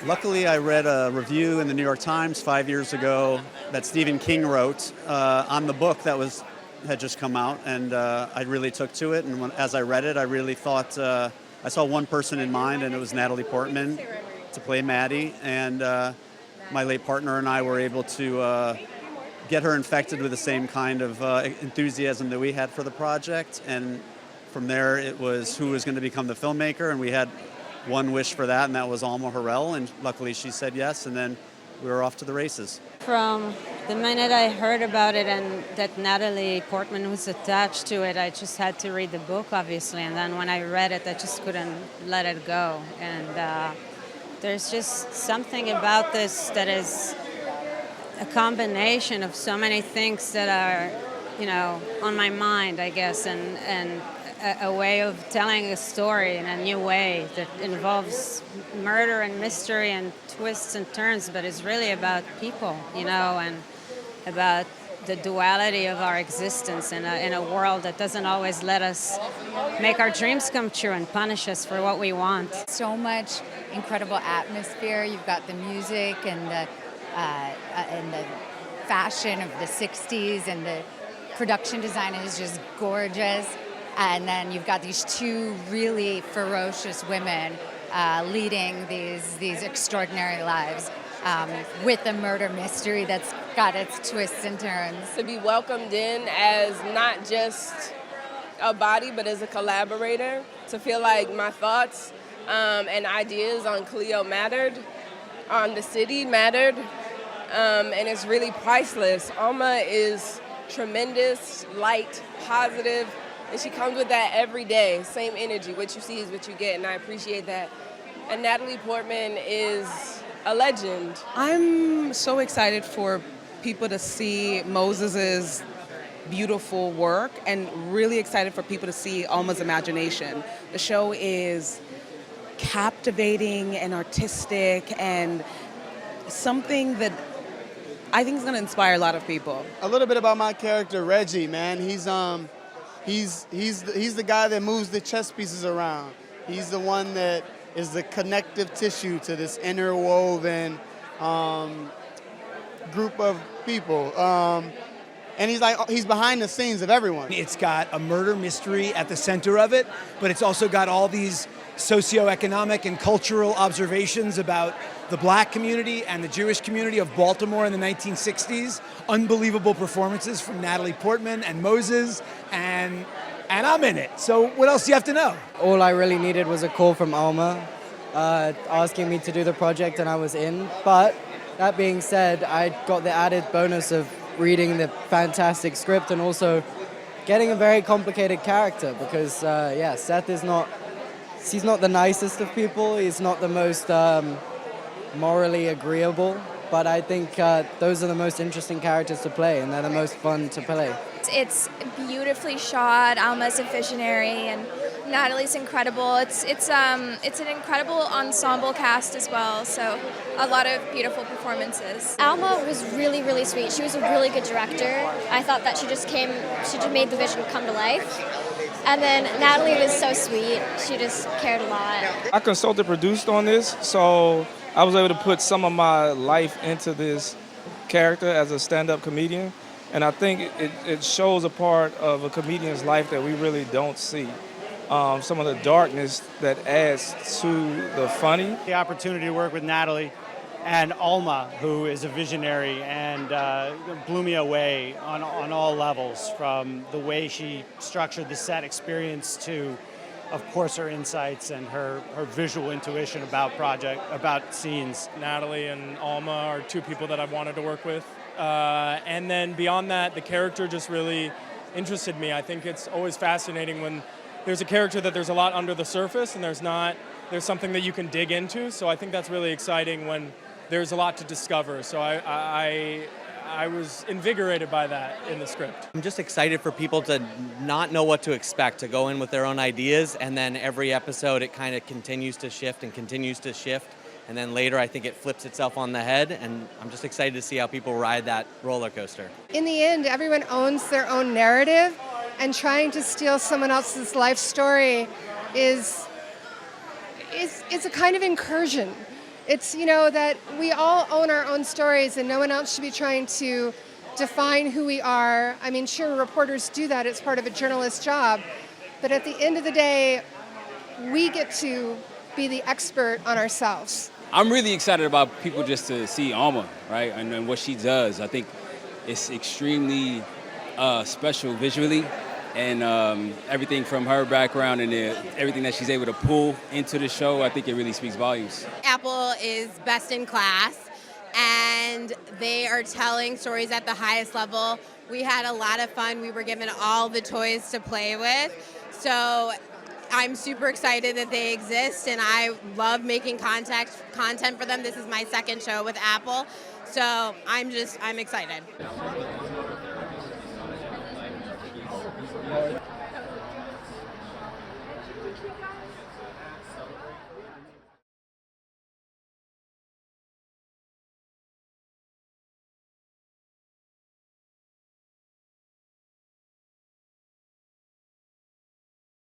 Luckily, I read a review in the New York Times 5 years ago that Stephen King wrote on the book that had just come out, and I really took to it. And as I read it, I really thought I saw one person in mind, and it was Natalie Portman to play Maddie. And my late partner and I were able to get her infected with the same kind of enthusiasm that we had for the project. And from there, it was who was going to become the filmmaker, and we had one wish for that, and that was Alma Har'el, and luckily she said yes, and then we were off to the races. From the minute I heard about it and that Natalie Portman was attached to it, I just had to read the book, obviously, and then when I read it, I just couldn't let it go. And there's just something about this that is a combination of so many things that are, on my mind, I guess, and a way of telling a story in a new way that involves murder and mystery and twists and turns, but it's really about people, and about the duality of our existence in a world that doesn't always let us make our dreams come true and punish us for what we want. So much incredible atmosphere. You've got the music and the fashion of the 60s, and the production design is just gorgeous. And then you've got these two really ferocious women leading these extraordinary lives with a murder mystery that's got its twists and turns. To be welcomed in as not just a body, but as a collaborator, to feel like my thoughts and ideas on Cleo mattered, on the city mattered, and it's really priceless. Alma is tremendous, light, positive, and she comes with that every day, same energy. What you see is what you get, and I appreciate that. And Natalie Portman is a legend. I'm so excited for people to see Moses's beautiful work, and really excited for people to see Alma's imagination. The show is captivating and artistic, and something that I think is going to inspire a lot of people. A little bit about my character, Reggie, man. He's the guy that moves the chess pieces around. He's the one that is the connective tissue to this interwoven group of people. And he's behind the scenes of everyone. It's got a murder mystery at the center of it, but it's also got all these socioeconomic and cultural observations about the black community and the Jewish community of Baltimore in the 1960s. Unbelievable performances from Natalie Portman and Moses, and I'm in it. So what else do you have to know? All I really needed was a call from Alma asking me to do the project, and I was in. But that being said, I got the added bonus of reading the fantastic script and also getting a very complicated character, because Seth he's not the nicest of people. He's not the most morally agreeable, but I think those are the most interesting characters to play, and they're the most fun to play. It's beautifully shot. Alma's a visionary, and Natalie's incredible. It's an incredible ensemble cast as well, so a lot of beautiful performances. Alma was really, really sweet. She was a really good director. I thought that she just made the vision come to life. And then Natalie was so sweet. She just cared a lot. I consulted, produced on this, so I was able to put some of my life into this character as a stand-up comedian. And I think it shows a part of a comedian's life that we really don't see. Some of the darkness that adds to the funny. The opportunity to work with Natalie and Alma, who is a visionary and blew me away on all levels, from the way she structured the set experience to, of course, her insights and her visual intuition about scenes. Natalie and Alma are two people that I've wanted to work with. And then beyond that, the character just really interested me. I think it's always fascinating when there's a character that there's a lot under the surface and there's something that you can dig into. So I think that's really exciting when there's a lot to discover. So I was invigorated by that in the script. I'm just excited for people to not know what to expect, to go in with their own ideas, and then every episode it kind of continues to shift and continues to shift. And then later, I think it flips itself on the head, and I'm just excited to see how people ride that roller coaster. In the end, everyone owns their own narrative, and trying to steal someone else's life story is a kind of incursion. It's, you know, that we all own our own stories and no one else should be trying to define who we are. I mean, sure, reporters do that. It's part of a journalist's job. But at the end of the day, we get to be the expert on ourselves. I'm really excited about people just to see Alma, right, and what she does. I think it's extremely special visually, and everything from her background and everything that she's able to pull into the show, I think it really speaks volumes. Apple is best in class, and they are telling stories at the highest level. We had a lot of fun. We were given all the toys to play with. So I'm super excited that they exist, and I love making content for them. This is my second show with Apple, so I'm excited.